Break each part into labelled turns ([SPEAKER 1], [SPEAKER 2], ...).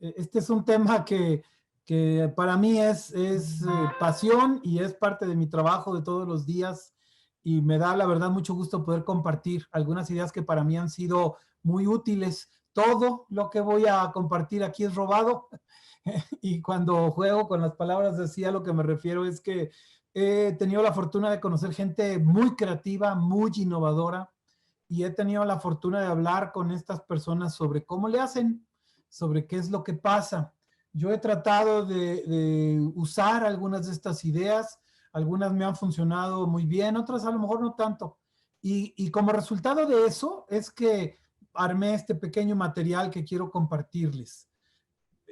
[SPEAKER 1] Este es un tema que para mí es pasión y es parte de mi trabajo de todos los días y me da la verdad mucho gusto poder compartir algunas ideas que para mí han sido muy útiles. Todo lo que voy a compartir aquí es robado y cuando juego con las palabras así a lo que me refiero es que he tenido la fortuna de conocer gente muy creativa, muy innovadora y he tenido la fortuna de hablar con estas personas sobre cómo le hacen, sobre qué es lo que pasa. Yo he tratado de usar algunas de estas ideas, algunas me han funcionado muy bien, otras a lo mejor no tanto. Y como resultado de eso es que armé este pequeño material que quiero compartirles.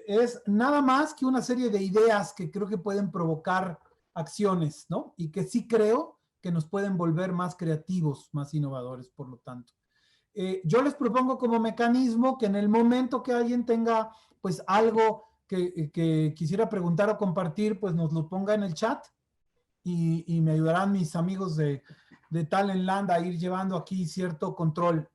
[SPEAKER 1] Es nada más que una serie de ideas que creo que pueden provocar acciones, ¿no? Y que sí creo que nos pueden volver más creativos, más innovadores, por lo tanto. Yo les propongo como mecanismo que en el momento que alguien tenga pues algo que quisiera preguntar o compartir, pues nos lo ponga en el chat y me ayudarán mis amigos de Talentland a ir llevando aquí cierto control.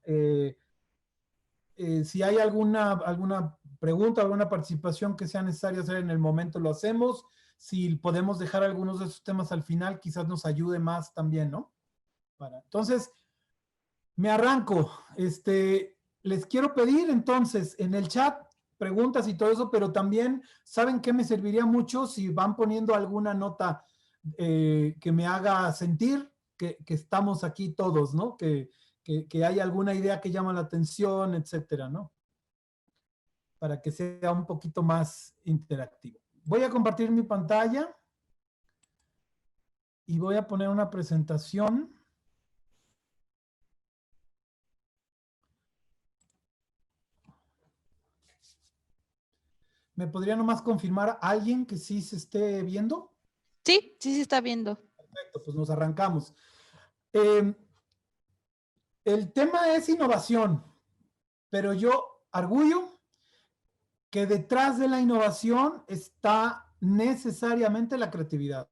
[SPEAKER 1] Si hay alguna pregunta, alguna participación que sea necesaria hacer en el momento, lo hacemos. Si podemos dejar algunos de esos temas al final, quizás nos ayude más también, ¿no? Entonces, me arranco. Les quiero pedir entonces en el chat preguntas y todo eso, pero también, ¿saben qué me serviría mucho? Si van poniendo alguna nota que me haga sentir que estamos aquí todos, ¿no? Que hay alguna idea que llama la atención, etcétera, ¿no? Para que sea un poquito más interactivo. Voy a compartir mi pantalla y voy a poner una presentación. ¿Me podría nomás confirmar a alguien que sí se esté viendo?
[SPEAKER 2] Sí, sí se está viendo.
[SPEAKER 1] Perfecto, pues nos arrancamos. El tema es innovación, pero yo arguyo que detrás de la innovación está necesariamente la creatividad.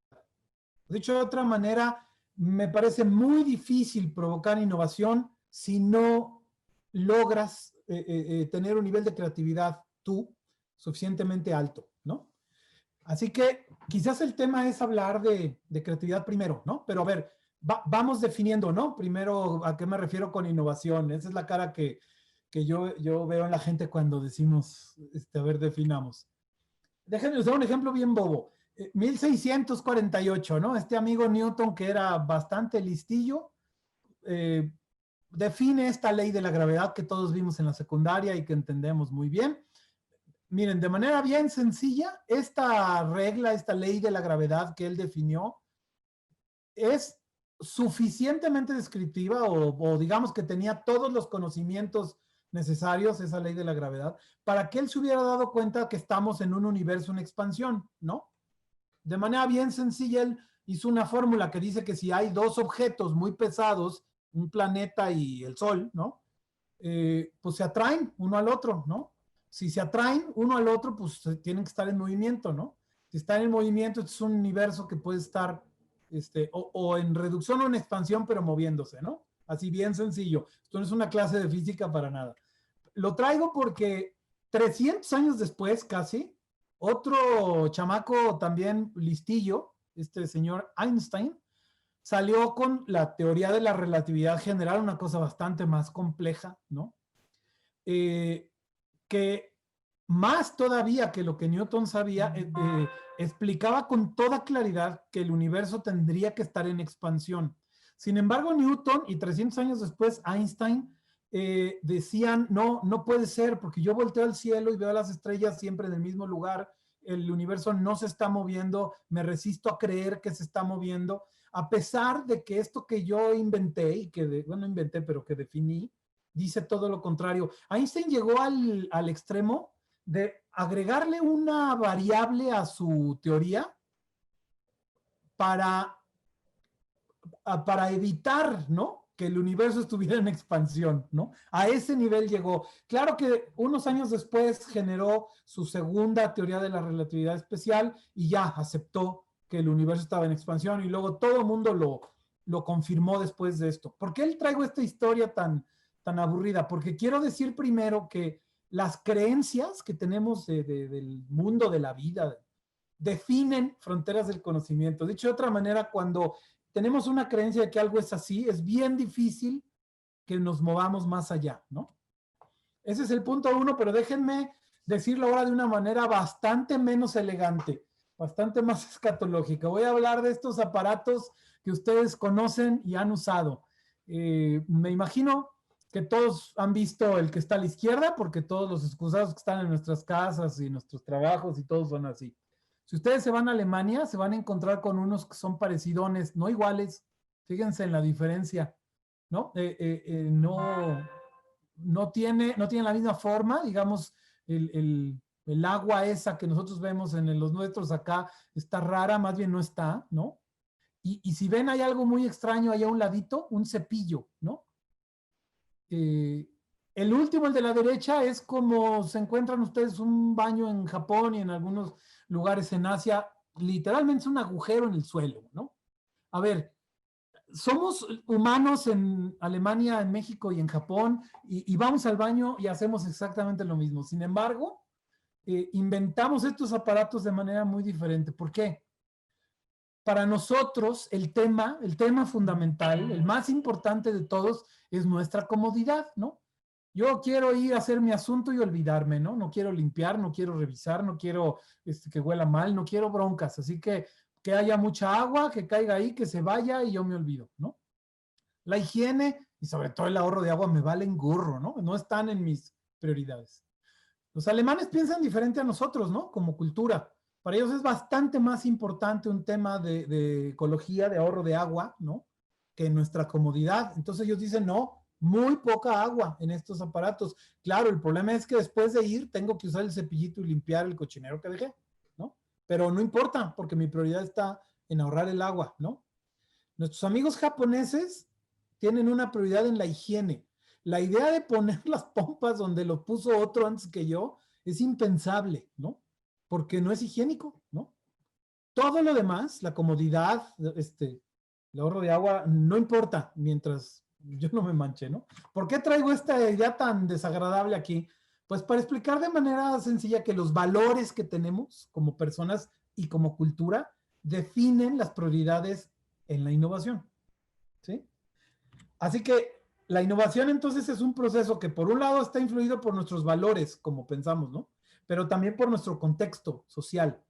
[SPEAKER 1] Dicho de otra manera, me parece muy difícil provocar innovación si no logras tener un nivel de creatividad tú suficientemente alto, ¿no? Así que quizás el tema es hablar de creatividad primero, ¿no? Pero a ver, vamos definiendo, ¿no? Primero, ¿a qué me refiero con innovación? Esa es la cara que yo veo en la gente cuando decimos, a ver, definamos. Déjenme usar un ejemplo bien bobo. 1648, ¿no? Este amigo Newton, que era bastante listillo, define esta ley de la gravedad que todos vimos en la secundaria y que entendemos muy bien. Miren, de manera bien sencilla, esta regla, esta ley de la gravedad que él definió, es suficientemente descriptiva o digamos que tenía todos los conocimientos necesarios, esa ley de la gravedad, para que él se hubiera dado cuenta que estamos en un universo en expansión, ¿no? De manera bien sencilla, él hizo una fórmula que dice que si hay dos objetos muy pesados, un planeta y el Sol, ¿no? Pues se atraen uno al otro, ¿no? Si se atraen uno al otro, pues tienen que estar en movimiento, ¿no? Si están en movimiento, es un universo que puede estar o en reducción o en expansión, pero moviéndose, ¿no? Así bien sencillo. Esto no es una clase de física para nada. Lo traigo porque 300 años después, casi, otro chamaco también listillo, este señor Einstein, salió con la teoría de la relatividad general, una cosa bastante más compleja, ¿no? Que más todavía que lo que Newton sabía, explicaba con toda claridad que el universo tendría que estar en expansión. Sin embargo, Newton y 300 años después Einstein decían, no, no puede ser, porque yo volteo al cielo y veo a las estrellas siempre en el mismo lugar, el universo no se está moviendo, me resisto a creer que se está moviendo, a pesar de que esto que yo inventé, y que, bueno, inventé, pero que definí, dice todo lo contrario. Einstein llegó al extremo de agregarle una variable a su teoría para evitar, ¿no? Que el universo estuviera en expansión, ¿no? A ese nivel llegó. Claro que unos años después generó su segunda teoría de la relatividad especial y ya aceptó que el universo estaba en expansión y luego todo el mundo lo confirmó después de esto. ¿Por qué traigo esta historia tan aburrida? Porque quiero decir primero que las creencias que tenemos del mundo de la vida definen fronteras del conocimiento. Dicho de otra manera, cuando tenemos una creencia de que algo es así, es bien difícil que nos movamos más allá, ¿no? Ese es el punto uno, pero déjenme decirlo ahora de una manera bastante menos elegante, bastante más escatológica. Voy a hablar de estos aparatos que ustedes conocen y han usado. Me imagino que todos han visto el que está a la izquierda, porque todos los excusados que están en nuestras casas y nuestros trabajos y todos son así. Si ustedes se van a Alemania, se van a encontrar con unos que son parecidones, no iguales. Fíjense en la diferencia, ¿no? No tiene la misma forma, digamos, el agua esa que nosotros vemos en los nuestros acá está rara, más bien no está, ¿no? Y si ven, hay algo muy extraño allá a un ladito, un cepillo, ¿no? El último, el de la derecha, es como se encuentran ustedes un baño en Japón y en algunos lugares en Asia, literalmente es un agujero en el suelo, ¿no? A ver, somos humanos en Alemania, en México y en Japón, y vamos al baño y hacemos exactamente lo mismo. Sin embargo, inventamos estos aparatos de manera muy diferente. ¿Por qué? Para nosotros, el tema fundamental, el más importante de todos, es nuestra comodidad, ¿no? Yo quiero ir a hacer mi asunto y olvidarme, ¿no? No quiero limpiar, no quiero revisar, no quiero que huela mal, no quiero broncas. Así que haya mucha agua, que caiga ahí, que se vaya y yo me olvido, ¿no? La higiene y sobre todo el ahorro de agua me valen gorro, ¿no? No están en mis prioridades. Los alemanes piensan diferente a nosotros, ¿no? Como cultura. Para ellos es bastante más importante un tema de ecología, de ahorro de agua, ¿no? Que nuestra comodidad. Entonces ellos dicen, no, muy poca agua en estos aparatos. Claro, el problema es que después de ir tengo que usar el cepillito y limpiar el cochinero que dejé, ¿no? Pero no importa, porque mi prioridad está en ahorrar el agua, ¿no? Nuestros amigos japoneses tienen una prioridad en la higiene. La idea de poner las pompas donde lo puso otro antes que yo es impensable, ¿no? Porque no es higiénico, ¿no? Todo lo demás, la comodidad, el ahorro de agua, no importa mientras yo no me manche, ¿no? ¿Por qué traigo esta idea tan desagradable aquí? Pues para explicar de manera sencilla que los valores que tenemos como personas y como cultura definen las prioridades en la innovación, ¿sí? Así que la innovación entonces es un proceso que por un lado está influido por nuestros valores, como pensamos, ¿no? Pero también por nuestro contexto social.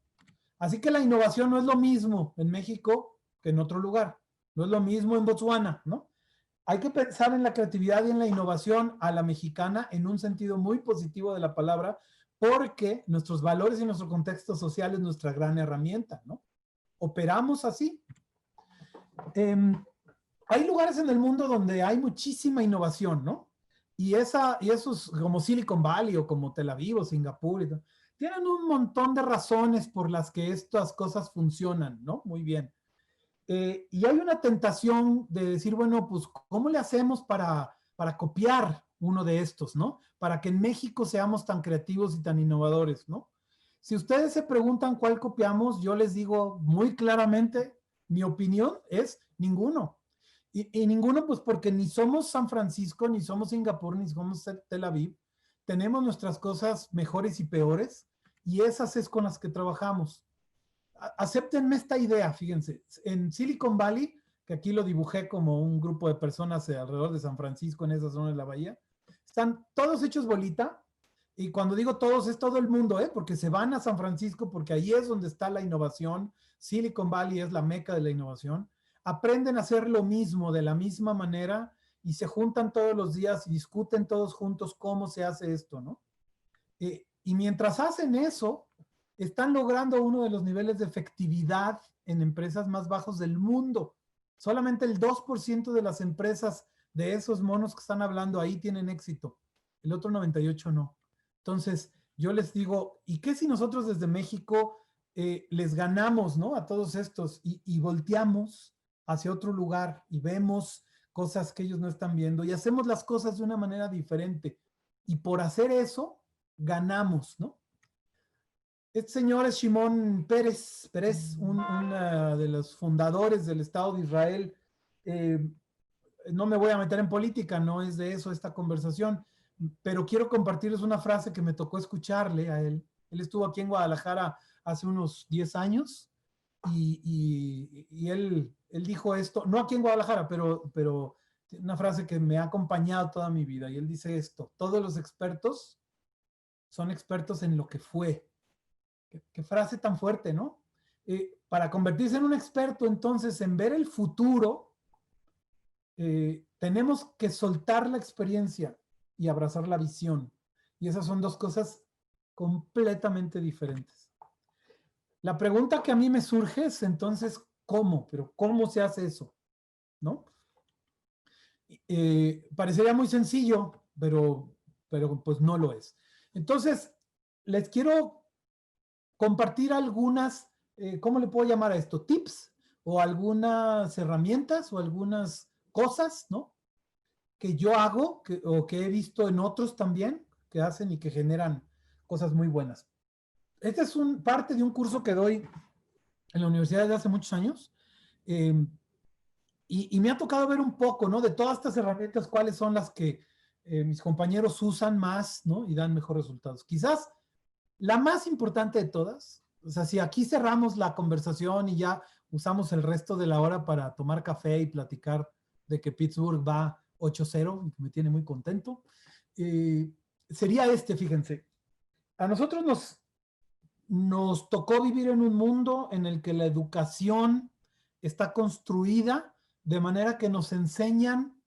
[SPEAKER 1] Así que la innovación no es lo mismo en México que en otro lugar. No es lo mismo en Botswana, ¿no? Hay que pensar en la creatividad y en la innovación a la mexicana en un sentido muy positivo de la palabra, porque nuestros valores y nuestro contexto social es nuestra gran herramienta, ¿no? Operamos así. Hay lugares en el mundo donde hay muchísima innovación, ¿no? Y esos como Silicon Valley o como Tel Aviv o Singapur, tienen un montón de razones por las que estas cosas funcionan, ¿no? Muy bien. Y hay una tentación de decir, bueno, pues, ¿cómo le hacemos para copiar uno de estos, ¿no? Para que en México seamos tan creativos y tan innovadores, ¿no? Si ustedes se preguntan cuál copiamos, yo les digo muy claramente, mi opinión es ninguno. Y ninguno, pues porque ni somos San Francisco, ni somos Singapur, ni somos Tel Aviv. Tenemos nuestras cosas mejores y peores, y esas es con las que trabajamos. Acéptenme esta idea, fíjense. En Silicon Valley, que aquí lo dibujé como un grupo de personas alrededor de San Francisco, en esa zona de la bahía, están todos hechos bolita. Y cuando digo todos, es todo el mundo, porque se van a San Francisco, porque ahí es donde está la innovación. Silicon Valley es la meca de la innovación. Aprenden a hacer lo mismo de la misma manera y se juntan todos los días y discuten todos juntos cómo se hace esto, ¿no? Y mientras hacen eso, están logrando uno de los niveles de efectividad en empresas más bajos del mundo. Solamente el 2% de las empresas de esos monos que están hablando ahí tienen éxito. El otro 98% no. Entonces, yo les digo, ¿y qué si nosotros desde México les ganamos, ¿no? A todos estos y volteamos hacia otro lugar y vemos cosas que ellos no están viendo y hacemos las cosas de una manera diferente. Y por hacer eso, ganamos, ¿no? Este señor es Shimon Peres, uno de los fundadores del Estado de Israel. No me voy a meter en política, no es de eso esta conversación. pero quiero compartirles una frase que me tocó escucharle a él. Él estuvo aquí en Guadalajara hace unos 10 años y él dijo esto, no aquí en Guadalajara, pero una frase que me ha acompañado toda mi vida. Y él dice esto: todos los expertos son expertos en lo que fue. Qué frase tan fuerte, ¿no? Para convertirse en un experto, entonces, en ver el futuro, tenemos que soltar la experiencia y abrazar la visión. Y esas son dos cosas completamente diferentes. La pregunta que a mí me surge es entonces, ¿cómo? Pero ¿cómo se hace eso? ¿No? Parecería muy sencillo, pero pues no lo es. Entonces, les quiero compartir algunas, ¿cómo le puedo llamar a esto? Tips o algunas herramientas o algunas cosas, ¿no? Que yo hago o que he visto en otros también que hacen y que generan cosas muy buenas. Este es parte de un curso que doy en la universidad desde hace muchos años, eh, y me ha tocado ver un poco, ¿no? De todas estas herramientas, cuáles son las que mis compañeros usan más, ¿no? Y dan mejores resultados. Quizás la más importante de todas, o sea, si aquí cerramos la conversación y ya usamos el resto de la hora para tomar café y platicar de que Pittsburgh va 8-0, y que me tiene muy contento, sería fíjense. A nosotros nos tocó vivir en un mundo en el que la educación está construida de manera que nos enseñan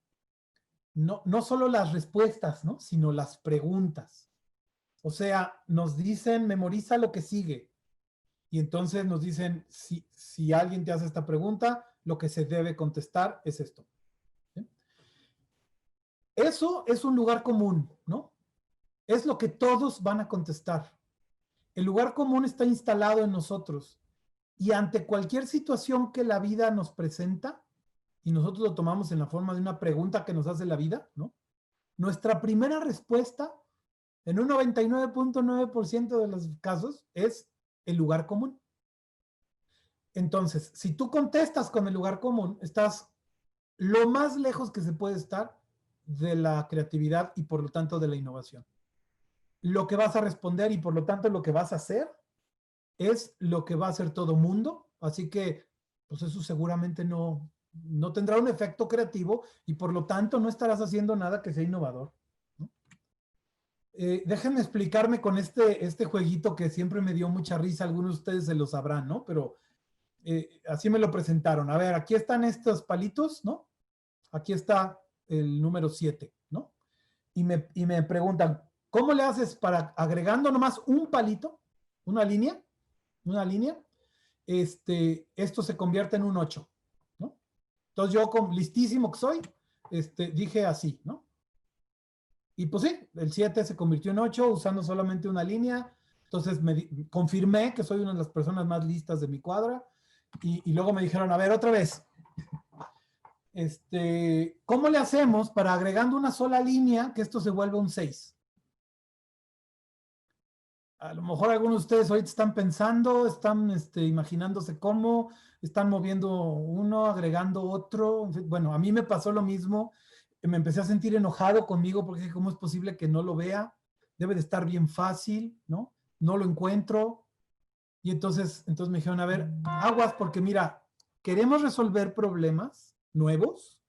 [SPEAKER 1] no solo las respuestas, ¿no? Sino las preguntas. O sea, nos dicen, memoriza lo que sigue. Y entonces nos dicen, si alguien te hace esta pregunta, lo que se debe contestar es esto. ¿Sí? Eso es un lugar común, ¿no? Es lo que todos van a contestar. El lugar común está instalado en nosotros. Y ante cualquier situación que la vida nos presenta, y nosotros lo tomamos en la forma de una pregunta que nos hace la vida, ¿no? Nuestra primera respuesta, en un 99.9% de los casos, es el lugar común. Entonces, si tú contestas con el lugar común, estás lo más lejos que se puede estar de la creatividad y por lo tanto de la innovación. Lo que vas a responder y por lo tanto lo que vas a hacer es lo que va a hacer todo mundo, así que pues eso seguramente no tendrá un efecto creativo y por lo tanto no estarás haciendo nada que sea innovador, ¿no? Déjenme explicarme con este jueguito que siempre me dio mucha risa, algunos de ustedes se lo sabrán, ¿no? Pero así me lo presentaron. A ver, aquí están estos palitos, ¿no? Aquí está el número 7, ¿no? Y me preguntan, ¿cómo le haces para agregando nomás un palito, una línea, esto se convierte en un 8, ¿no? Entonces yo, listísimo que soy, dije así, ¿no? Y pues sí, el 7 se convirtió en 8 usando solamente una línea. Entonces confirmé que soy una de las personas más listas de mi cuadra. Y luego me dijeron, a ver, otra vez, ¿cómo le hacemos para agregando una sola línea que esto se vuelva un 6? A lo mejor algunos de ustedes ahorita están pensando, están imaginándose cómo, están moviendo uno, agregando otro. Bueno, a mí me pasó lo mismo. Me empecé a sentir enojado conmigo porque ¿cómo es posible que no lo vea? Debe de estar bien fácil, ¿no? No lo encuentro. Y entonces me dijeron, a ver, aguas, porque mira, queremos resolver problemas nuevos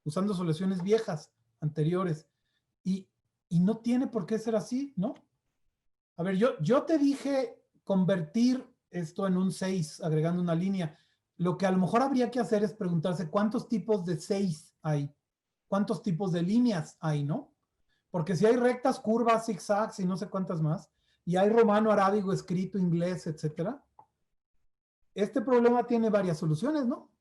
[SPEAKER 1] usando soluciones viejas, anteriores. Y, y no tiene por qué ser así, ¿no? A ver, yo te dije convertir esto en un 6 agregando una línea. Lo que a lo mejor habría que hacer es preguntarse cuántos tipos de 6 hay, cuántos tipos de líneas hay, ¿no? Porque si hay rectas, curvas, zigzags y no sé cuántas más, y hay romano, arábigo, escrito, inglés, etcétera, este problema tiene varias soluciones, ¿no?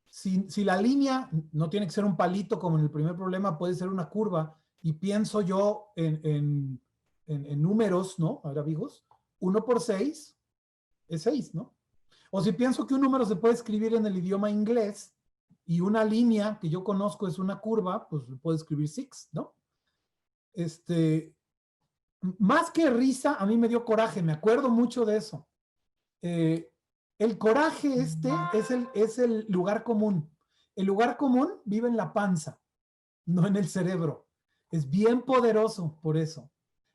[SPEAKER 1] Si la línea no tiene que ser un palito como en el primer problema, puede ser una curva, y pienso yo en números, ¿no? Arábigos, 1 por 6 es 6, ¿no? O si pienso que un número se puede escribir en el idioma inglés y una línea que yo conozco es una curva, pues puedo escribir 6, ¿no? Más que risa, a mí me dio coraje, me acuerdo mucho de eso. El coraje es el lugar común. El lugar común vive en la panza, no en el cerebro. Es bien poderoso por eso.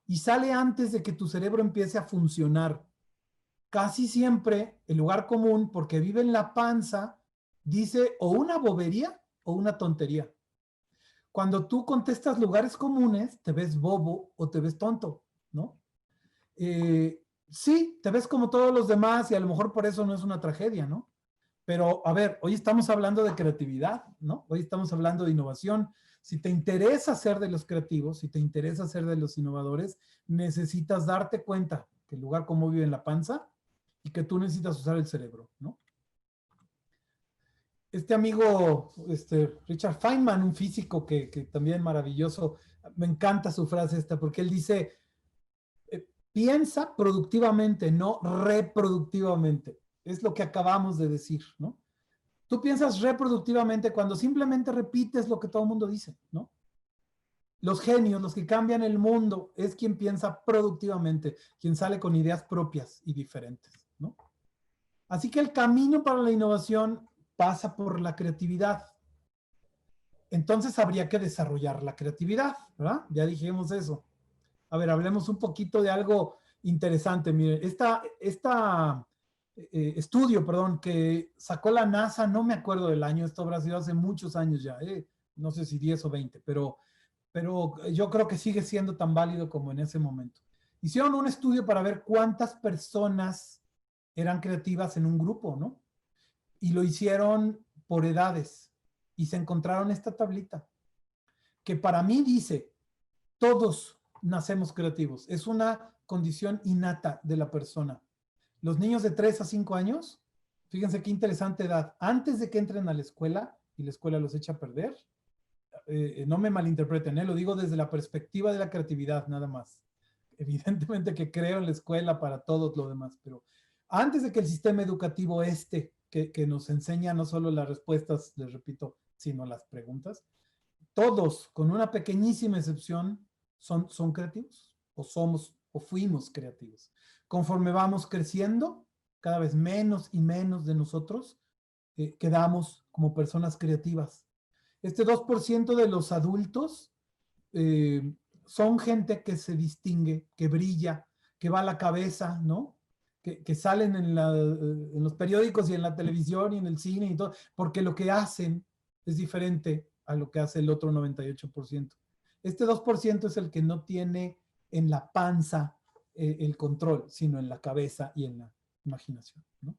[SPEAKER 1] Y sale antes de que tu cerebro empiece a funcionar. Casi siempre el lugar común, porque vive en la panza, dice o una bobería o una tontería. Cuando tú contestas lugares comunes, te ves bobo o te ves tonto, ¿no? Sí, te ves como todos los demás y a lo mejor por eso no es una tragedia, ¿no? Pero, a ver, hoy estamos hablando de creatividad, ¿no? Hoy estamos hablando de innovación. Si te interesa ser de los creativos, si te interesa ser de los innovadores, necesitas darte cuenta que el lugar común vive en la panza y que tú necesitas usar el cerebro, ¿no? Este amigo, Richard Feynman, un físico que también maravilloso, me encanta su frase esta, porque él dice, piensa productivamente, no reproductivamente. Es lo que acabamos de decir, ¿no? Tú piensas reproductivamente cuando simplemente repites lo que todo el mundo dice, ¿no? Los genios, los que cambian el mundo, es quien piensa productivamente, quien sale con ideas propias y diferentes, ¿no? Así que el camino para la innovación pasa por la creatividad. Entonces habría que desarrollar la creatividad, ¿verdad? Ya dijimos eso. A ver, hablemos un poquito de algo interesante. Miren, estudio, perdón, que sacó la NASA, no me acuerdo del año, esto habrá sido hace muchos años ya, no sé si 10 o 20, pero yo creo que sigue siendo tan válido como en ese momento. Hicieron un estudio para ver cuántas personas eran creativas en un grupo, ¿no? Y lo hicieron por edades y se encontraron esta tablita que para mí dice, todos nacemos creativos, es una condición innata de la persona. Los niños de 3 a 5 años, fíjense qué interesante edad, antes de que entren a la escuela y la escuela los echa a perder, no me malinterpreten, lo digo desde la perspectiva de la creatividad nada más. Evidentemente que creo en la escuela para todo lo demás, pero antes de que el sistema educativo que nos enseña no solo las respuestas, les repito, sino las preguntas, todos, con una pequeñísima excepción, son creativos, o somos, o fuimos creativos. Conforme vamos creciendo, cada vez menos y menos de nosotros quedamos como personas creativas. Este 2% de los adultos son gente que se distingue, que brilla, que va a la cabeza, ¿no? Que salen en los periódicos y en la televisión y en el cine y todo, porque lo que hacen es diferente a lo que hace el otro 98%. Este 2% es el que no tiene en la panza el control, sino en la cabeza y en la imaginación, ¿no?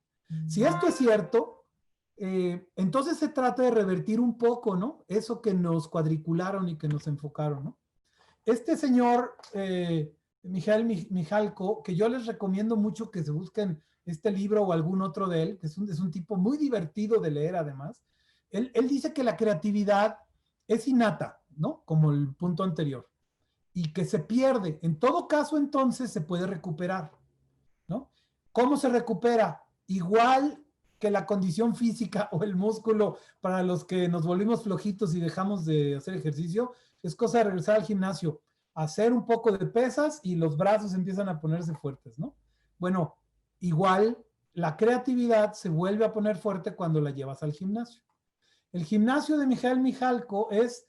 [SPEAKER 1] Si esto es cierto, entonces se trata de revertir un poco, ¿no? Eso que nos cuadricularon y que nos enfocaron, ¿no? Este señor, Mijail Mijalko, que yo les recomiendo mucho que se busquen este libro o algún otro de él, que es un tipo muy divertido de leer además, él dice que la creatividad es innata, ¿no? Como el punto anterior, y que se pierde. En todo caso, entonces, se puede recuperar, ¿no? ¿Cómo se recupera? Igual que la condición física o el músculo para los que nos volvimos flojitos y dejamos de hacer ejercicio, es cosa de regresar al gimnasio, hacer un poco de pesas y los brazos empiezan a ponerse fuertes, ¿no? Bueno, igual la creatividad se vuelve a poner fuerte cuando la llevas al gimnasio. El gimnasio de Mijail Mijalko es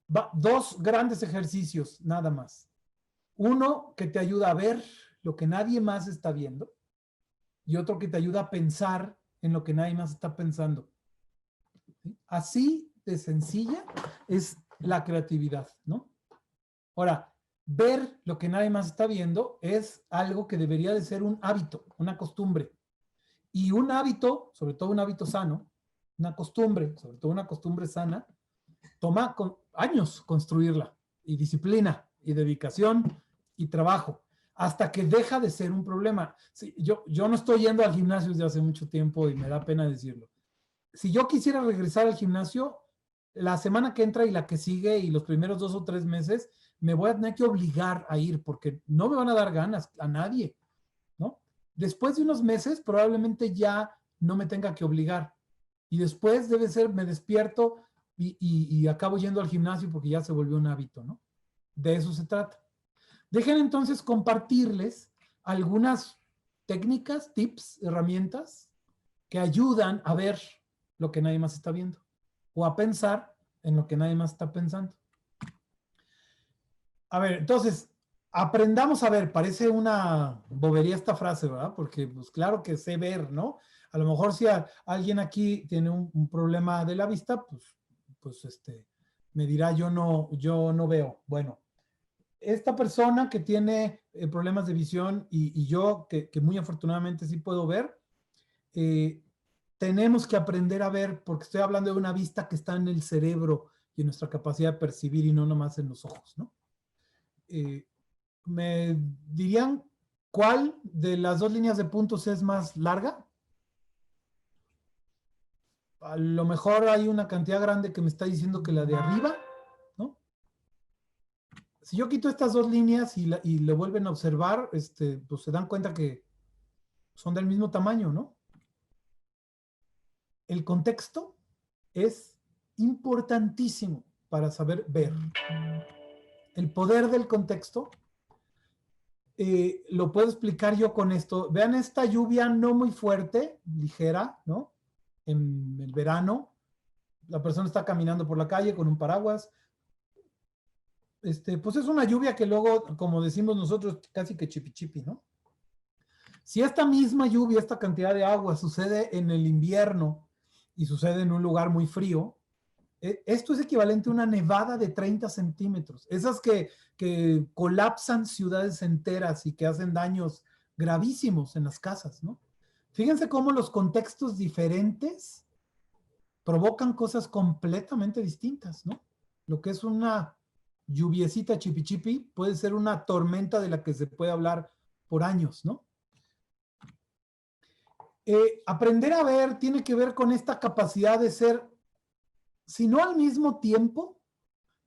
[SPEAKER 1] dos grandes ejercicios, nada más. Uno que te ayuda a ver lo que nadie más está viendo y otro que te ayuda a pensar en lo que nadie más está pensando. ¿Sí? Así de sencilla es la creatividad, ¿no? Ahora, ver lo que nadie más está viendo es algo que debería de ser un hábito, una costumbre. Y un hábito, sobre todo un hábito sano, una costumbre, sobre todo una costumbre sana, toma años construirla, y disciplina, y dedicación, y trabajo, hasta que deja de ser un problema. Sí, yo no estoy yendo al gimnasio desde hace mucho tiempo y me da pena decirlo. Si yo quisiera regresar al gimnasio, la semana que entra y la que sigue y los primeros 2 o 3 meses, me voy a tener que obligar a ir porque no me van a dar ganas a nadie, ¿no? Después de unos meses, probablemente ya no me tenga que obligar. Y después debe ser, me despierto y acabo yendo al gimnasio porque ya se volvió un hábito, ¿no? De eso se trata. Dejen entonces compartirles algunas técnicas, tips, herramientas que ayudan a ver lo que nadie más está viendo o a pensar en lo que nadie más está pensando. A ver, entonces, aprendamos a ver, parece una bobería esta frase, ¿verdad? Porque, pues claro que sé ver, ¿no? A lo mejor si alguien aquí tiene un problema de la vista, pues me dirá yo no veo. Bueno, esta persona que tiene problemas de visión y yo, que muy afortunadamente sí puedo ver, eh, tenemos que aprender a ver, porque estoy hablando de una vista que está en el cerebro y en nuestra capacidad de percibir y no nomás en los ojos, ¿no? Eh, ¿Me dirían cuál de las dos líneas de puntos es más larga? A lo mejor hay una cantidad grande que me está diciendo que la de arriba, ¿no? Si yo quito estas dos líneas y le vuelven a observar, pues se dan cuenta que son del mismo tamaño, ¿no? El contexto es importantísimo para saber ver. El poder del contexto lo puedo explicar yo con esto. Vean esta lluvia no muy fuerte, ligera, ¿no? En el verano, la persona está caminando por la calle con un paraguas. Pues es una lluvia que luego, como decimos nosotros, casi que chipi chipi, ¿no? Si esta misma lluvia, esta cantidad de agua sucede en el invierno y sucede en un lugar muy frío, esto es equivalente a una nevada de 30 centímetros. Esas que colapsan ciudades enteras y que hacen daños gravísimos en las casas, ¿no? Fíjense cómo los contextos diferentes provocan cosas completamente distintas, ¿no? Lo que es una lluviecita chipi chipi puede ser una tormenta de la que se puede hablar por años, ¿no? Aprender a ver tiene que ver con esta capacidad de ser, si no al mismo tiempo,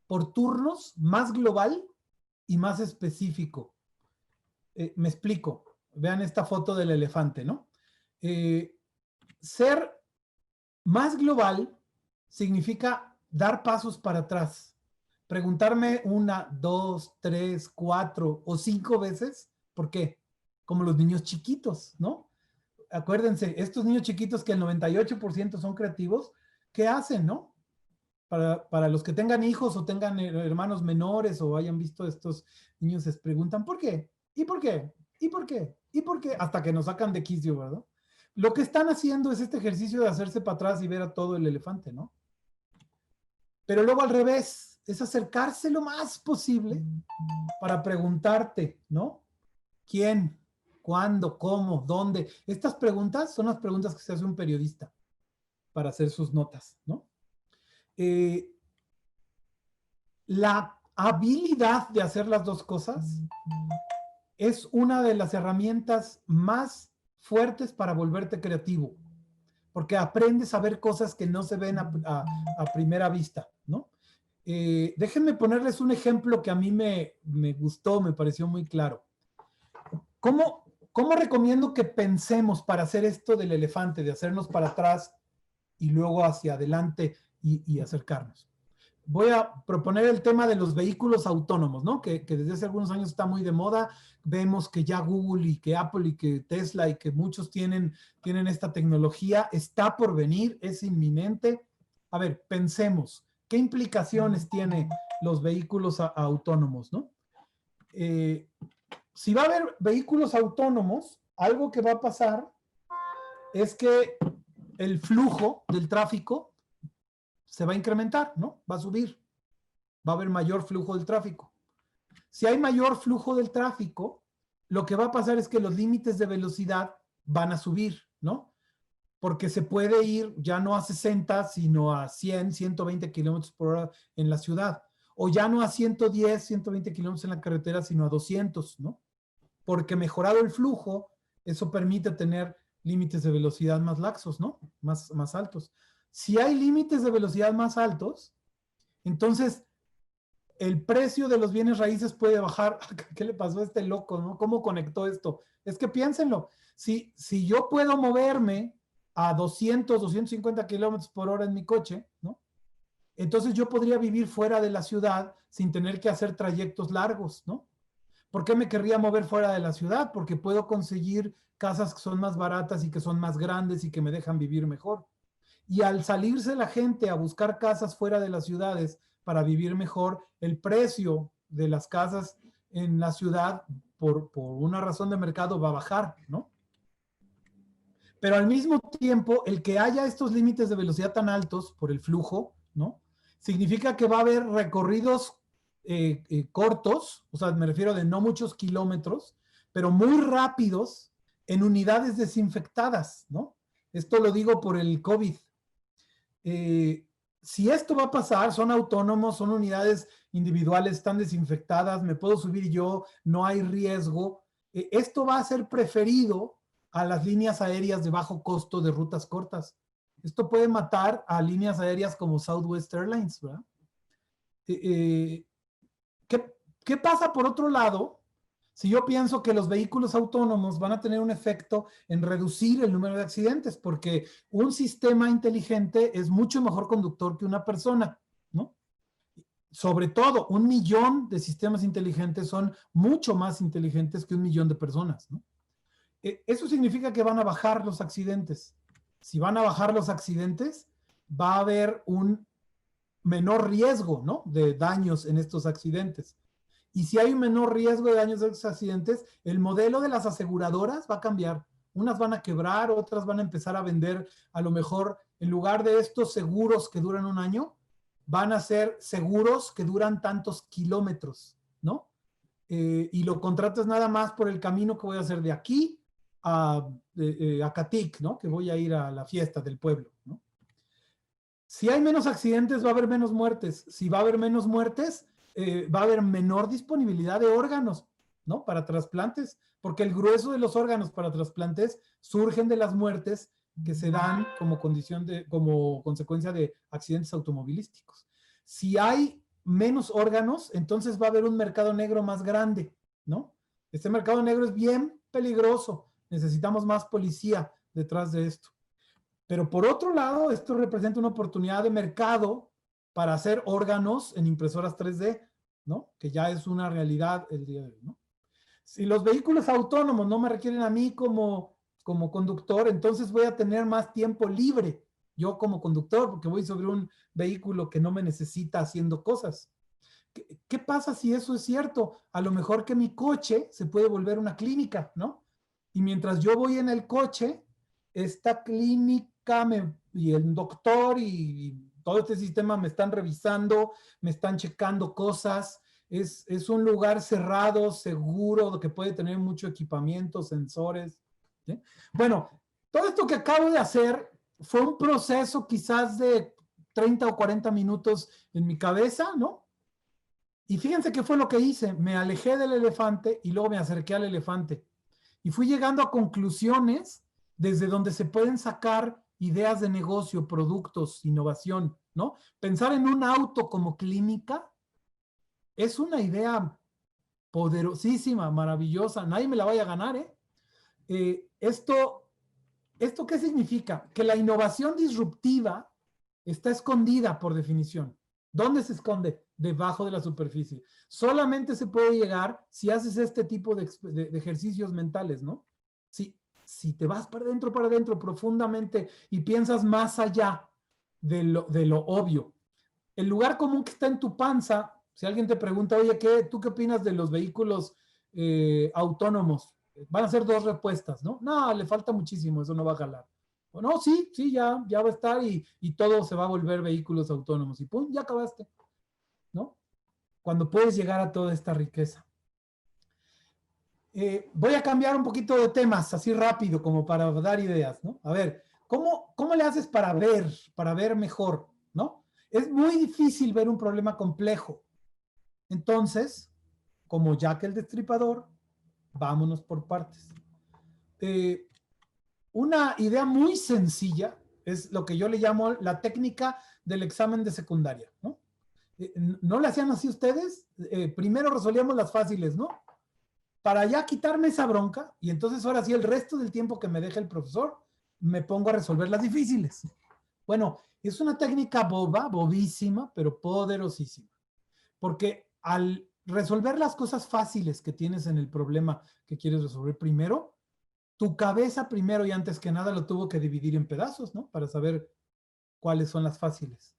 [SPEAKER 1] por turnos, más global y más específico. Me explico. Vean esta foto del elefante, ¿no? Ser más global significa dar pasos para atrás. Preguntarme una, dos, tres, cuatro o cinco veces, ¿por qué? Como los niños chiquitos, ¿no? Acuérdense, estos niños chiquitos que el 98% son creativos, ¿qué hacen, no? Para los que tengan hijos o tengan hermanos menores o hayan visto estos niños, se preguntan, ¿por qué? ¿Y por qué? ¿Y por qué? ¿Y por qué? Hasta que nos sacan de quicio, ¿verdad? Lo que están haciendo es este ejercicio de hacerse para atrás y ver a todo el elefante, ¿no? Pero luego al revés, es acercarse lo más posible para preguntarte, ¿no? ¿Quién? ¿Cuándo? ¿Cómo? ¿Dónde? Estas preguntas son las preguntas que se hace un periodista para hacer sus notas, ¿no? La habilidad de hacer las dos cosas es una de las herramientas más fuertes para volverte creativo, porque aprendes a ver cosas que no se ven a primera vista, ¿no? Déjenme ponerles un ejemplo que a mí me gustó, me pareció muy claro. ¿Cómo recomiendo que pensemos para hacer esto del elefante, de hacernos para atrás y luego hacia adelante y acercarnos? Voy a proponer el tema de los vehículos autónomos, ¿no? Que desde hace algunos años está muy de moda. Vemos que ya Google y que Apple y que Tesla y que muchos tienen esta tecnología. Está por venir, es inminente. A ver, pensemos, ¿qué implicaciones tiene los vehículos autónomos, ¿no? Si va a haber vehículos autónomos, algo que va a pasar es que el flujo del tráfico se va a incrementar, ¿no? Va a subir, va a haber mayor flujo del tráfico. Si hay mayor flujo del tráfico, lo que va a pasar es que los límites de velocidad van a subir, ¿no? Porque se puede ir ya no a 60, sino a 100, 120 kilómetros por hora en la ciudad. O ya no a 110, 120 kilómetros en la carretera, sino a 200, ¿no? Porque mejorado el flujo, eso permite tener límites de velocidad más laxos, ¿no? Más altos. Si hay límites de velocidad más altos, entonces el precio de los bienes raíces puede bajar. ¿Qué le pasó a este loco, no? ¿Cómo conectó esto? Es que piénsenlo, si yo puedo moverme a 200, 250 kilómetros por hora en mi coche, ¿no? Entonces yo podría vivir fuera de la ciudad sin tener que hacer trayectos largos, ¿no? ¿Por qué me querría mover fuera de la ciudad? Porque puedo conseguir casas que son más baratas y que son más grandes y que me dejan vivir mejor. Y al salirse la gente a buscar casas fuera de las ciudades para vivir mejor, el precio de las casas en la ciudad, por una razón de mercado, va a bajar, ¿no? Pero al mismo tiempo, el que haya estos límites de velocidad tan altos por el flujo, ¿no? Significa que va a haber recorridos cortos, o sea, me refiero de no muchos kilómetros, pero muy rápidos en unidades desinfectadas, ¿no? Esto lo digo por el COVID. Si esto va a pasar, son autónomos, son unidades individuales, están desinfectadas, me puedo subir yo, no hay riesgo. Esto va a ser preferido a las líneas aéreas de bajo costo de rutas cortas. Esto puede matar a líneas aéreas como Southwest Airlines, ¿verdad? ¿Qué pasa por otro lado? Si yo pienso que los vehículos autónomos van a tener un efecto en reducir el número de accidentes, porque un sistema inteligente es mucho mejor conductor que una persona, ¿no? Sobre todo, 1.000.000 de sistemas inteligentes son mucho más inteligentes que 1.000.000 de personas, ¿no? Eso significa que van a bajar los accidentes. Si van a bajar los accidentes, va a haber un menor riesgo, ¿no?, de daños en estos accidentes. Y si hay un menor riesgo de daños de estos accidentes, el modelo de las aseguradoras va a cambiar. Unas van a quebrar, otras van a empezar a vender, a lo mejor, en lugar de estos seguros que duran un año, van a ser seguros que duran tantos kilómetros, ¿no? Y lo contratas nada más por el camino que voy a hacer de aquí a Catic, ¿no? Que voy a ir a la fiesta del pueblo, ¿no? Si hay menos accidentes, va a haber menos muertes. Si va a haber menos muertes, va a haber menor disponibilidad de órganos, ¿no? Para trasplantes, porque el grueso de los órganos para trasplantes surgen de las muertes que se dan como consecuencia de accidentes automovilísticos. Si hay menos órganos, entonces va a haber un mercado negro más grande, ¿no? Este mercado negro es bien peligroso. Necesitamos más policía detrás de esto. Pero por otro lado, esto representa una oportunidad de mercado para hacer órganos en impresoras 3D, ¿no? Que ya es una realidad el día de hoy, ¿no? Si los vehículos autónomos no me requieren a mí como conductor, entonces voy a tener más tiempo libre yo como conductor, porque voy sobre un vehículo que no me necesita haciendo cosas. ¿Qué pasa si eso es cierto? A lo mejor que mi coche se puede volver una clínica, ¿no? Y mientras yo voy en el coche, esta clínica y el doctor y todo este sistema me están revisando, me están checando cosas. Es un lugar cerrado, seguro, que puede tener mucho equipamiento, sensores, ¿sí? Bueno, todo esto que acabo de hacer fue un proceso quizás de 30 o 40 minutos en mi cabeza, ¿no? Y fíjense qué fue lo que hice. Me alejé del elefante y luego me acerqué al elefante. Y fui llegando a conclusiones desde donde se pueden sacar ideas de negocio, productos, innovación, ¿no? Pensar en un auto como clínica es una idea poderosísima, maravillosa. Nadie me la vaya a ganar, ¿eh? ¿Esto qué significa? Que la innovación disruptiva está escondida por definición. ¿Dónde se esconde? Debajo de la superficie. Solamente se puede llegar si haces este tipo de ejercicios mentales, ¿no? Si te vas para adentro profundamente y piensas más allá de lo obvio. El lugar común que está en tu panza, si alguien te pregunta, oye, ¿tú qué opinas de los vehículos autónomos? Van a ser dos respuestas, ¿no? No, le falta muchísimo, eso no va a jalar. O no, sí, ya va a estar y todo se va a volver vehículos autónomos. Y pum, ya acabaste, ¿no? Cuando puedes llegar a toda esta riqueza. Voy a cambiar un poquito de temas, así rápido, como para dar ideas, ¿no? A ver, ¿cómo le haces para ver mejor, ¿no? Es muy difícil ver un problema complejo. Entonces, como Jack el Destripador, vámonos por partes. Una idea muy sencilla es lo que yo le llamo la técnica del examen de secundaria, ¿no? ¿No le hacían así ustedes? Primero resolvíamos las fáciles, ¿no? Para ya quitarme esa bronca, y entonces ahora sí el resto del tiempo que me deja el profesor, me pongo a resolver las difíciles. Bueno, es una técnica bobísima, pero poderosísima. Porque al resolver las cosas fáciles que tienes en el problema que quieres resolver primero, tu cabeza primero y antes que nada lo tuvo que dividir en pedazos, ¿no? Para saber cuáles son las fáciles.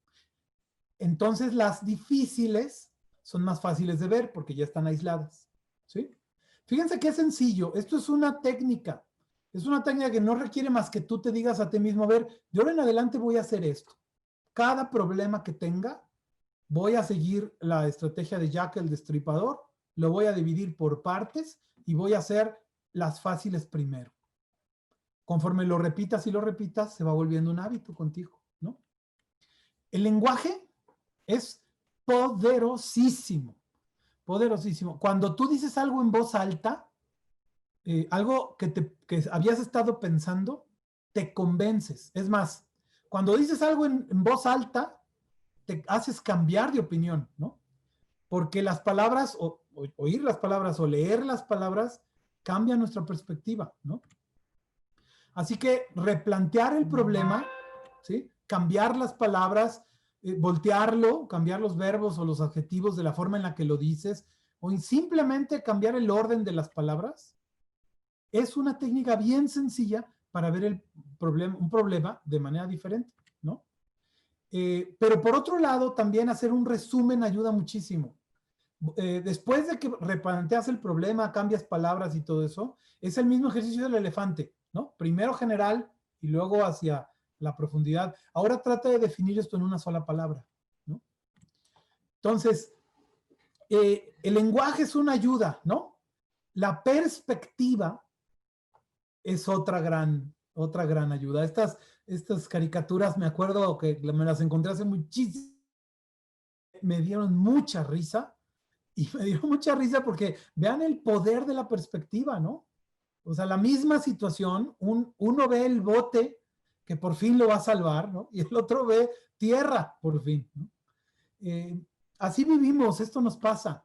[SPEAKER 1] Entonces las difíciles son más fáciles de ver porque ya están aisladas, ¿sí? Fíjense qué sencillo. Esto es una técnica. Es una técnica que no requiere más que tú te digas a ti mismo, a ver, de ahora en adelante voy a hacer esto. Cada problema que tenga, voy a seguir la estrategia de Jack el Destripador, lo voy a dividir por partes y voy a hacer las fáciles primero. Conforme lo repitas y lo repitas, se va volviendo un hábito contigo, ¿no? El lenguaje es poderosísimo, poderosísimo. Cuando tú dices algo en voz alta, algo que habías estado pensando, te convences. Es más, cuando dices algo en voz alta, te haces cambiar de opinión, ¿no? Porque las palabras, oír las palabras o leer las palabras, cambian nuestra perspectiva, ¿no? Así que replantear el problema, ¿sí? Cambiar las palabras, voltearlo, cambiar los verbos o los adjetivos de la forma en la que lo dices, o simplemente cambiar el orden de las palabras, es una técnica bien sencilla para ver un problema de manera diferente, ¿no? Pero por otro lado, también hacer un resumen ayuda muchísimo. Después de que replanteas el problema, cambias palabras y todo eso, es el mismo ejercicio del elefante, ¿no? Primero general y luego hacia la profundidad. Ahora trata de definir esto en una sola palabra, ¿no? Entonces, el lenguaje es una ayuda, ¿no? La perspectiva es otra gran ayuda. Estas caricaturas, me acuerdo que me las encontré hace muchísimo, me dieron mucha risa. Y me dio mucha risa porque vean el poder de la perspectiva, ¿no? O sea, la misma situación, uno ve el bote que por fin lo va a salvar, ¿no? Y el otro ve tierra, por fin, ¿no? Así vivimos, esto nos pasa.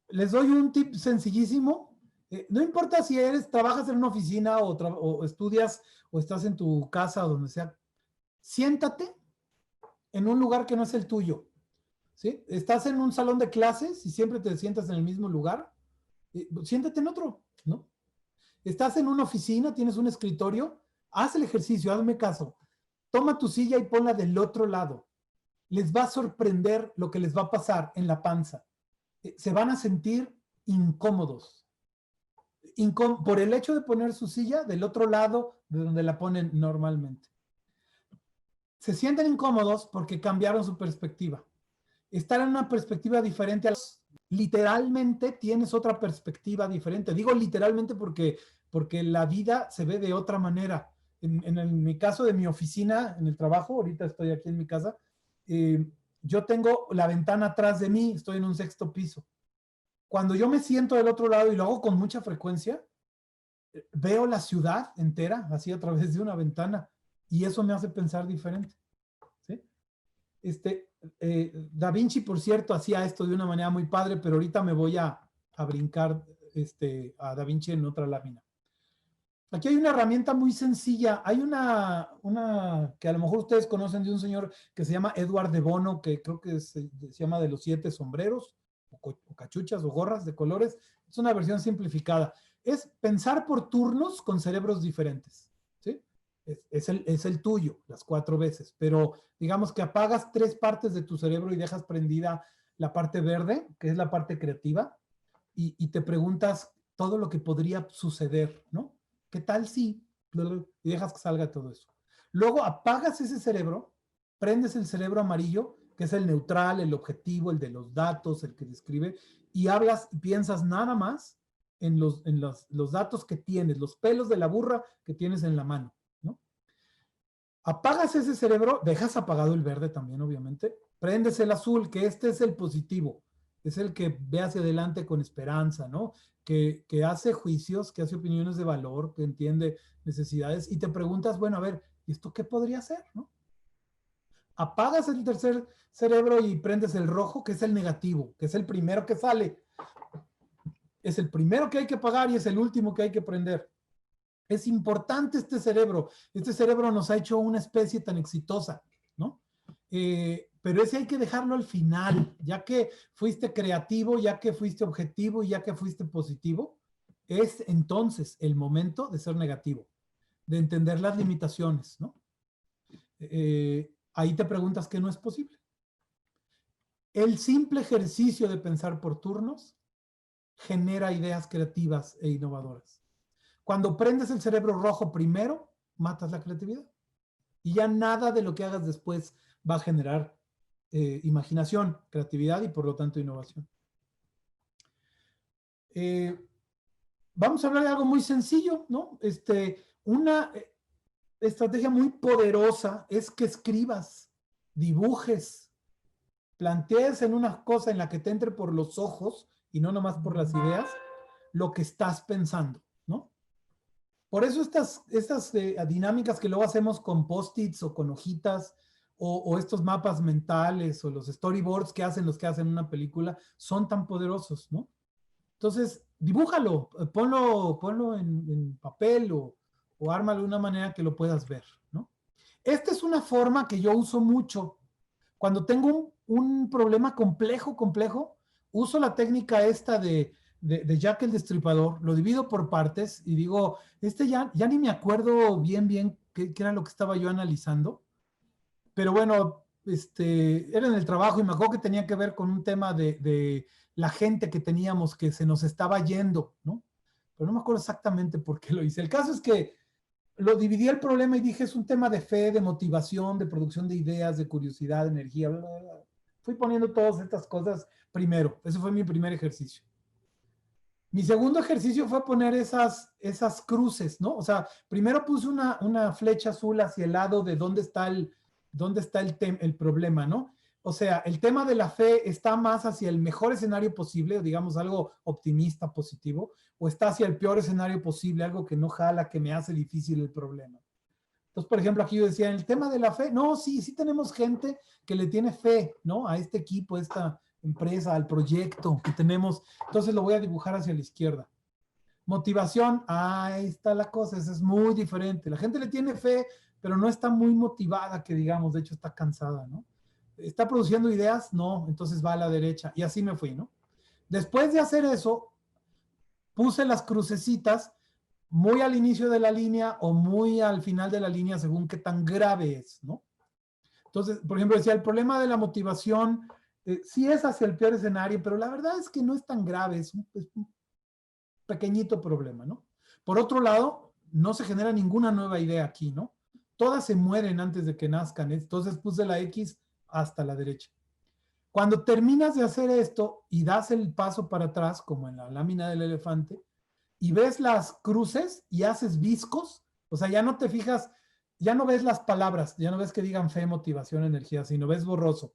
[SPEAKER 1] Les doy un tip sencillísimo. No importa si trabajas en una oficina o estudias o estás en tu casa o donde sea, siéntate en un lugar que no es el tuyo. ¿Sí? Estás en un salón de clases y siempre te sientas en el mismo lugar, siéntate en otro, ¿no? Estás en una oficina, tienes un escritorio, haz el ejercicio, hazme caso. Toma tu silla y ponla del otro lado. Les va a sorprender lo que les va a pasar en la panza. Se van a sentir incómodos. Por el hecho de poner su silla del otro lado de donde la ponen normalmente. Se sienten incómodos porque cambiaron su perspectiva. Estar en una perspectiva diferente a literalmente tienes otra perspectiva diferente. Digo literalmente porque la vida se ve de otra manera. En mi caso de mi oficina, en el trabajo, ahorita estoy aquí en mi casa, yo tengo la ventana atrás de mí, estoy en un 6º piso. Cuando yo me siento del otro lado y lo hago con mucha frecuencia, veo la ciudad entera así a través de una ventana y eso me hace pensar diferente. ¿Sí? Da Vinci, por cierto, hacía esto de una manera muy padre, pero ahorita me voy a brincar a Da Vinci en otra lámina. Aquí hay una herramienta muy sencilla. Hay una que a lo mejor ustedes conocen de un señor que se llama Edward de Bono, que creo que se llama de los 7 sombreros, o cachuchas o gorras de colores. Es una versión simplificada. Es pensar por turnos con cerebros diferentes. ¿Sí? Es el tuyo, las 4 veces, pero digamos que apagas 3 partes de tu cerebro y dejas prendida la parte verde, que es la parte creativa, y te preguntas todo lo que podría suceder, ¿no? ¿Qué tal si? Y dejas que salga todo eso. Luego apagas ese cerebro, prendes el cerebro amarillo, que es el neutral, el objetivo, el de los datos, el que describe, y hablas y piensas nada más en los datos que tienes, los pelos de la burra que tienes en la mano. Apagas ese cerebro, dejas apagado el verde también, obviamente, prendes el azul, que este es el positivo, es el que ve hacia adelante con esperanza, ¿no? Que hace juicios, que hace opiniones de valor, que entiende necesidades y te preguntas, bueno, a ver, ¿y esto qué podría ser, no? Apagas el tercer cerebro y prendes el rojo, que es el negativo, que es el primero que sale. Es el primero que hay que apagar y es el último que hay que prender. Es importante este cerebro. Este cerebro nos ha hecho una especie tan exitosa, ¿no? Pero ese hay que dejarlo al final, ya que fuiste creativo, ya que fuiste objetivo y ya que fuiste positivo, es entonces el momento de ser negativo, de entender las limitaciones, ¿no? Ahí te preguntas qué no es posible. El simple ejercicio de pensar por turnos genera ideas creativas e innovadoras. Cuando prendes el cerebro rojo primero, matas la creatividad. Y ya nada de lo que hagas después va a generar imaginación, creatividad y por lo tanto innovación. Vamos a hablar de algo muy sencillo, ¿no? Una estrategia muy poderosa es que escribas, dibujes, plantees en una cosa en la que te entre por los ojos y no nomás por las ideas, lo que estás pensando, ¿no? Por eso estas dinámicas que luego hacemos con post-its o con hojitas o estos mapas mentales o los storyboards que hacen los que hacen una película son tan poderosos, ¿no? Entonces, dibújalo, ponlo en papel o ármalo de una manera que lo puedas ver, ¿no? Esta es una forma que yo uso mucho. Cuando tengo un problema complejo, uso la técnica esta de Jack el Destripador, lo divido por partes y digo, ya ni me acuerdo bien qué era lo que estaba yo analizando, pero bueno, era en el trabajo y me acuerdo que tenía que ver con un tema de la gente que teníamos que se nos estaba yendo, ¿no? Pero no me acuerdo exactamente por qué lo hice. El caso es que lo dividí el problema y dije, es un tema de fe, de motivación, de producción de ideas, de curiosidad, de energía, bla, bla, bla. Fui poniendo todas estas cosas primero. Ese fue mi primer ejercicio. Mi segundo ejercicio fue poner esas cruces, ¿no? O sea, primero puse una flecha azul hacia el lado de dónde está el problema, ¿no? O sea, el tema de la fe está más hacia el mejor escenario posible, digamos algo optimista, positivo, o está hacia el peor escenario posible, algo que no jala, que me hace difícil el problema. Entonces, por ejemplo, aquí yo decía, en el tema de la fe, no, sí tenemos gente que le tiene fe, ¿no? A este equipo, a esta empresa, al proyecto que tenemos. Entonces lo voy a dibujar hacia la izquierda. Motivación, ahí está la cosa, esa es muy diferente. La gente le tiene fe, pero no está muy motivada, que digamos, de hecho está cansada, ¿no? ¿Está produciendo ideas? No, entonces va a la derecha. Y así me fui, ¿no? Después de hacer eso, puse las crucecitas muy al inicio de la línea o muy al final de la línea según qué tan grave es, ¿no? Entonces, por ejemplo, decía, el problema de la motivación sí es hacia el peor escenario, pero la verdad es que no es tan grave, es un pequeñito problema, ¿no? Por otro lado, no se genera ninguna nueva idea aquí, ¿no? Todas se mueren antes de que nazcan, entonces puse la X hasta la derecha. Cuando terminas de hacer esto y das el paso para atrás, como en la lámina del elefante, y ves las cruces y haces viscos, o sea, ya no te fijas, ya no ves las palabras, ya no ves que digan fe, motivación, energía, sino ves borroso.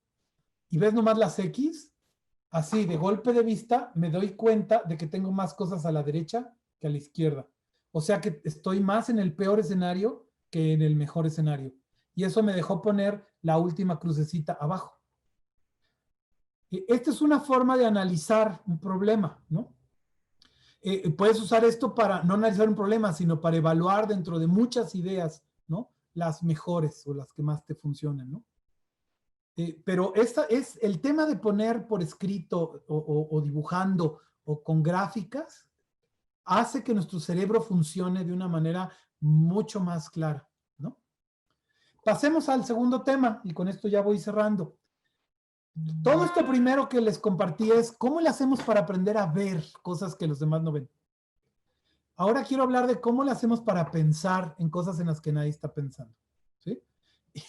[SPEAKER 1] Y ves nomás las X, así de golpe de vista me doy cuenta de que tengo más cosas a la derecha que a la izquierda. O sea que estoy más en el peor escenario que en el mejor escenario. Y eso me dejó poner la última crucecita abajo. Esta es una forma de analizar un problema, ¿no? Puedes usar esto para no analizar un problema, sino para evaluar dentro de muchas ideas, ¿no? Las mejores o las que más te funcionan, ¿no? Pero esta es el tema de poner por escrito o dibujando o con gráficas, hace que nuestro cerebro funcione de una manera mucho más clara, ¿no? Pasemos al segundo tema y con esto ya voy cerrando. Todo esto primero que les compartí es cómo le hacemos para aprender a ver cosas que los demás no ven. Ahora quiero hablar de cómo le hacemos para pensar en cosas en las que nadie está pensando, ¿sí?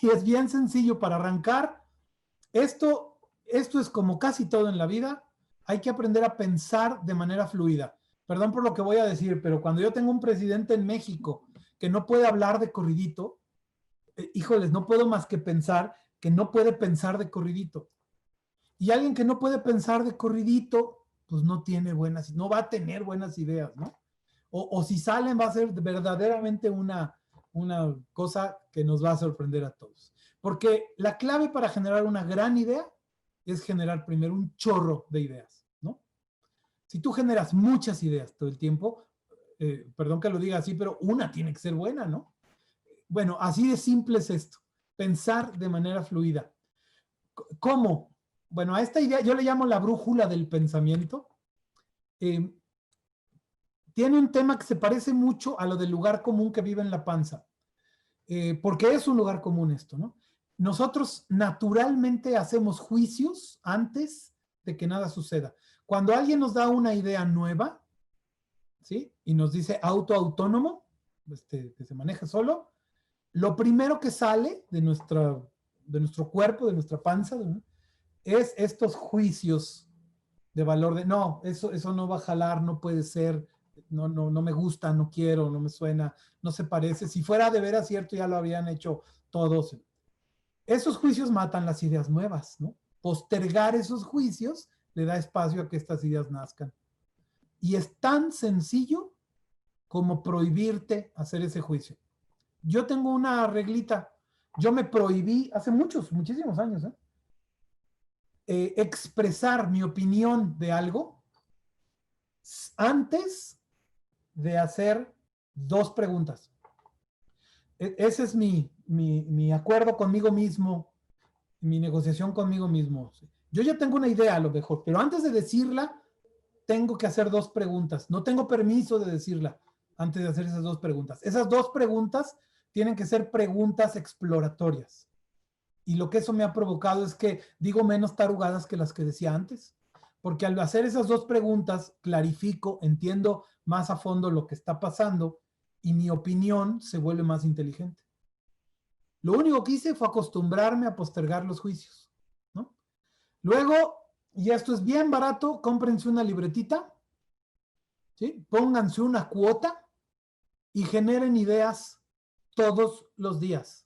[SPEAKER 1] Y es bien sencillo para arrancar. Esto es como casi todo en la vida. Hay que aprender a pensar de manera fluida. Perdón por lo que voy a decir, pero cuando yo tengo un presidente en México que no puede hablar de corridito, híjoles, no puedo más que pensar que no puede pensar de corridito. Y alguien que no puede pensar de corridito, pues no va a tener buenas ideas, ¿no? O si salen va a ser verdaderamente una cosa que nos va a sorprender a todos. Porque la clave para generar una gran idea es generar primero un chorro de ideas, ¿no? Si tú generas muchas ideas todo el tiempo, perdón que lo diga así, pero una tiene que ser buena, ¿no? Bueno, así de simple es esto, pensar de manera fluida. ¿Cómo? Bueno, a esta idea yo le llamo la brújula del pensamiento. Eh, Tiene un tema que se parece mucho a lo del lugar común que vive en la panza. Porque es un lugar común esto, ¿no? nosotros naturalmente hacemos juicios antes de que nada suceda. Cuando alguien nos da una idea nueva, ¿sí? Y nos dice autónomo, que se maneje solo, lo primero que sale de nuestro cuerpo, de nuestra panza, ¿no? Es estos juicios de valor de, no, eso no va a jalar, no puede ser, no me gusta, no quiero, no me suena, no se parece. Si fuera de veras cierto, ya lo habían hecho todos. Esos juicios matan las ideas nuevas, ¿no? Postergar esos juicios le da espacio a que estas ideas nazcan. Y es tan sencillo como prohibirte hacer ese juicio. Yo tengo una reglita. Yo me prohibí hace muchísimos años, expresar mi opinión de algo antes de hacer 2 preguntas. Ese es mi acuerdo conmigo mismo, mi negociación conmigo mismo. Yo ya tengo una idea a lo mejor, pero antes de decirla, tengo que hacer 2 preguntas. No tengo permiso de decirla antes de hacer esas 2 preguntas. Esas 2 preguntas tienen que ser preguntas exploratorias. Y lo que eso me ha provocado es que digo menos tarugadas que las que decía antes. Porque al hacer esas 2 preguntas, clarifico, entiendo más a fondo lo que está pasando y mi opinión se vuelve más inteligente. Lo único que hice fue acostumbrarme a postergar los juicios, ¿no? Luego, y esto es bien barato, cómprense una libretita, ¿sí? Pónganse una cuota y generen ideas todos los días,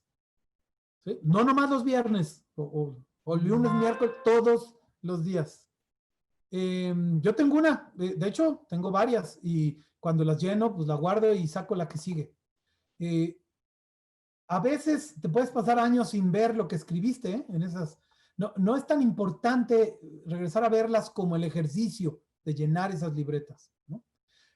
[SPEAKER 1] ¿sí? No nomás los viernes o lunes, miércoles, todos los días. Yo tengo una, de hecho, tengo varias y cuando las lleno, pues la guardo y saco la que sigue. A veces te puedes pasar años sin ver lo que escribiste, en esas. No es tan importante regresar a verlas como el ejercicio de llenar esas libretas, ¿no?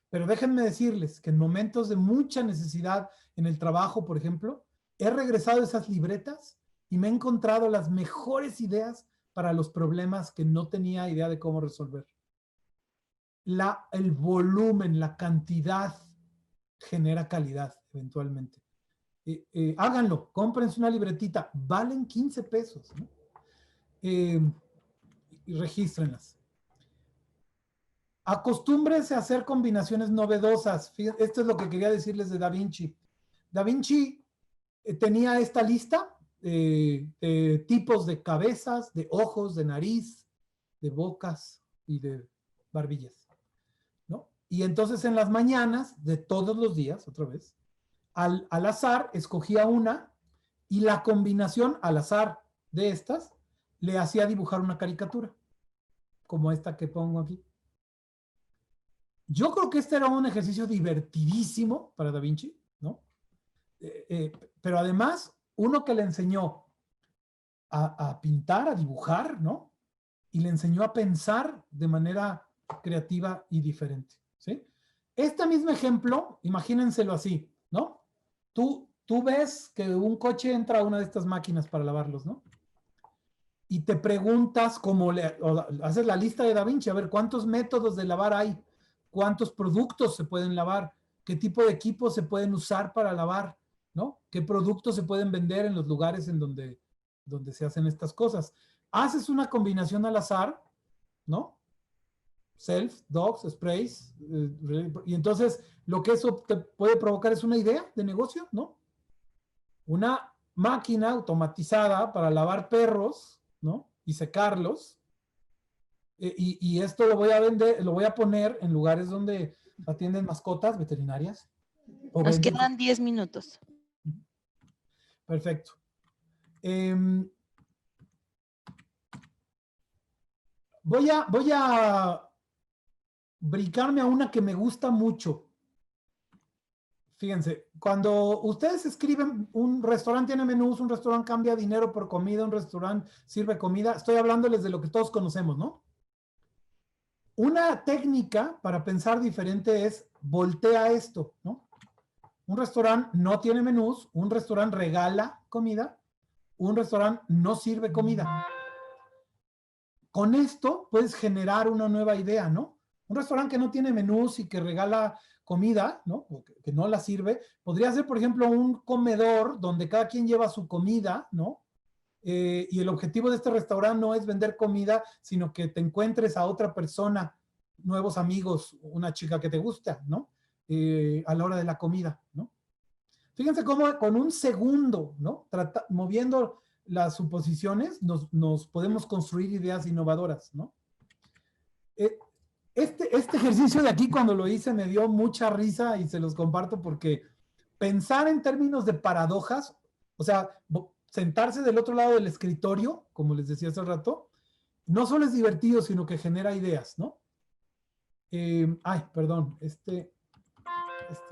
[SPEAKER 1] Pero déjenme decirles que en momentos de mucha necesidad en el trabajo, por ejemplo, he regresado a esas libretas y me he encontrado las mejores ideas para los problemas que no tenía idea de cómo resolver. El volumen, la cantidad genera calidad eventualmente. Háganlo, cómprense una libretita, valen 15 pesos, ¿no? Y regístrenlas. Acostúmbrense a hacer combinaciones novedosas. Esto es lo que quería decirles de Da Vinci. Da Vinci tenía esta lista de tipos de cabezas, de ojos, de nariz, de bocas y de barbillas, ¿no? Y entonces en las mañanas de todos los días, otra vez, al azar escogía una y la combinación al azar de estas le hacía dibujar una caricatura, como esta que pongo aquí. Yo creo que este era un ejercicio divertidísimo para Da Vinci, ¿no? Pero además, uno que le enseñó a pintar, a dibujar, ¿no? Y le enseñó a pensar de manera creativa y diferente, ¿sí? Este mismo ejemplo, imagínenselo así, ¿no? Tú ves que un coche entra a una de estas máquinas para lavarlos, ¿no? Y te preguntas, haces la lista de Da Vinci, a ver cuántos métodos de lavar hay, cuántos productos se pueden lavar, qué tipo de equipos se pueden usar para lavar, ¿no? ¿Qué productos se pueden vender en los lugares en donde se hacen estas cosas? Haces una combinación al azar, ¿no? Self, dogs, sprays, y entonces lo que eso te puede provocar es una idea de negocio, ¿no? Una máquina automatizada para lavar perros, ¿no? Y secarlos. Y esto lo voy a vender, lo voy a poner en lugares donde atienden mascotas veterinarias.
[SPEAKER 2] Nos quedan 10 minutos.
[SPEAKER 1] Perfecto. Voy a brincarme a una que me gusta mucho. Fíjense, cuando ustedes escriben un restaurante tiene menús, un restaurante cambia dinero por comida, un restaurante sirve comida, estoy hablándoles de lo que todos conocemos, ¿no? Una técnica para pensar diferente es voltea esto, ¿no? Un restaurante no tiene menús, un restaurante regala comida, un restaurante no sirve comida. Con esto puedes generar una nueva idea, ¿no? Un restaurante que no tiene menús y que regala comida, ¿no? O que no la sirve, podría ser, por ejemplo, un comedor donde cada quien lleva su comida, ¿no? y el objetivo de este restaurante no es vender comida, sino que te encuentres a otra persona, nuevos amigos, una chica que te gusta, ¿no? A la hora de la comida, ¿no? Fíjense cómo con un segundo, ¿no? Moviendo las suposiciones, nos podemos construir ideas innovadoras, ¿no? Este ejercicio de aquí, cuando lo hice, me dio mucha risa y se los comparto porque pensar en términos de paradojas, o sea, sentarse del otro lado del escritorio, como les decía hace rato, no solo es divertido, sino que genera ideas, ¿no? Ay, perdón,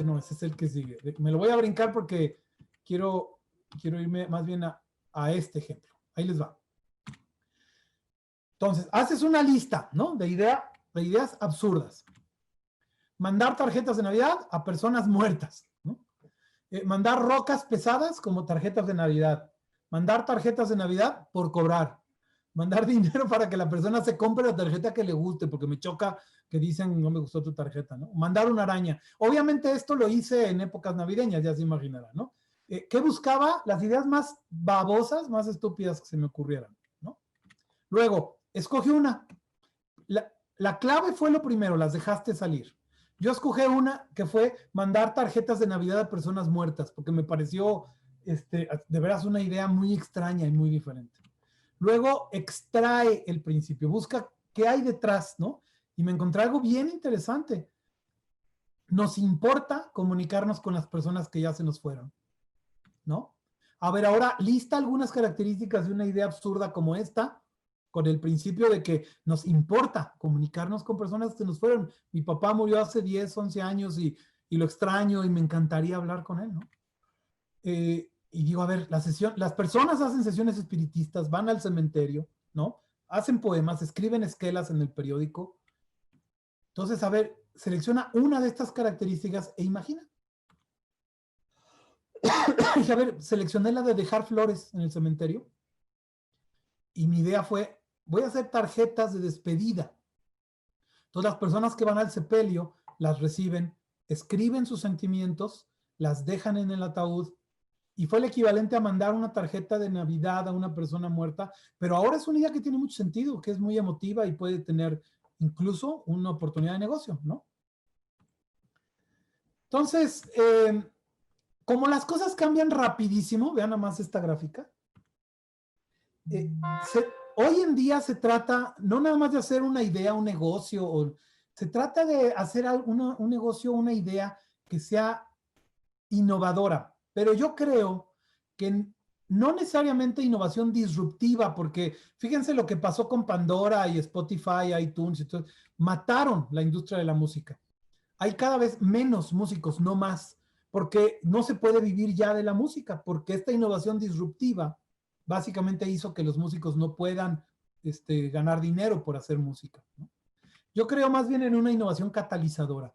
[SPEAKER 1] no, ese es el que sigue. Me lo voy a brincar porque quiero irme más bien a este ejemplo. Ahí les va. Entonces, haces una lista, ¿no? De ideas absurdas. Mandar tarjetas de Navidad a personas muertas, ¿no? Mandar rocas pesadas como tarjetas de Navidad. Mandar tarjetas de Navidad por cobrar. Mandar dinero para que la persona se compre la tarjeta que le guste, porque me choca que dicen no me gustó tu tarjeta, ¿no? Mandar una araña. Obviamente esto lo hice en épocas navideñas, ya se imaginarán, ¿no? ¿Qué buscaba? Las ideas más babosas, más estúpidas que se me ocurrieran, ¿no? Luego, escoge una. La clave fue lo primero, las dejaste salir. Yo escogí una que fue mandar tarjetas de Navidad a personas muertas, porque me pareció de veras una idea muy extraña y muy diferente. Luego extrae el principio, busca qué hay detrás, ¿no? Y me encontré algo bien interesante. Nos importa comunicarnos con las personas que ya se nos fueron, ¿no? A ver, ahora lista algunas características de una idea absurda como esta, con el principio de que nos importa comunicarnos con personas que nos fueron. Mi papá murió hace 10, 11 años y lo extraño y me encantaría hablar con él, ¿no? Y digo, a ver, las personas hacen sesiones espiritistas, van al cementerio, ¿no? Hacen poemas, escriben esquelas en el periódico. Entonces, a ver, selecciona una de estas características e imagina. Y a ver, seleccioné la de dejar flores en el cementerio. Y mi idea fue, voy a hacer tarjetas de despedida. Entonces, las personas que van al sepelio las reciben, escriben sus sentimientos, las dejan en el ataúd. Y fue el equivalente a mandar una tarjeta de Navidad a una persona muerta, pero ahora es una idea que tiene mucho sentido, que es muy emotiva y puede tener incluso una oportunidad de negocio, ¿no? Entonces, como las cosas cambian rapidísimo, vean nada más esta gráfica, hoy en día se trata no nada más de hacer una idea, un negocio, se trata de hacer un negocio, una idea que sea innovadora. Pero yo creo que no necesariamente innovación disruptiva, porque fíjense lo que pasó con Pandora y Spotify, iTunes, y todo, mataron la industria de la música. Hay cada vez menos músicos, no más, porque no se puede vivir ya de la música, porque esta innovación disruptiva básicamente hizo que los músicos no puedan ganar dinero por hacer música, ¿no? Yo creo más bien en una innovación catalizadora.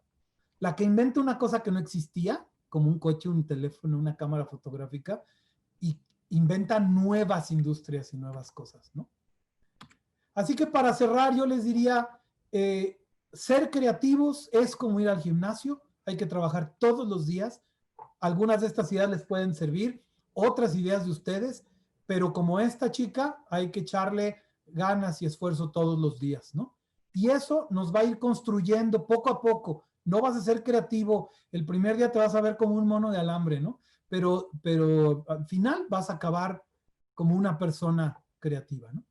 [SPEAKER 1] La que inventa una cosa que no existía, como un coche, un teléfono, una cámara fotográfica, y inventa nuevas industrias y nuevas cosas, ¿no? Así que para cerrar, yo les diría, ser creativos es como ir al gimnasio, hay que trabajar todos los días. Algunas de estas ideas les pueden servir, otras ideas de ustedes, pero como esta chica, hay que echarle ganas y esfuerzo todos los días, ¿no? Y eso nos va a ir construyendo poco a poco. No vas a ser creativo, el primer día te vas a ver como un mono de alambre, ¿no? Pero al final vas a acabar como una persona creativa, ¿no?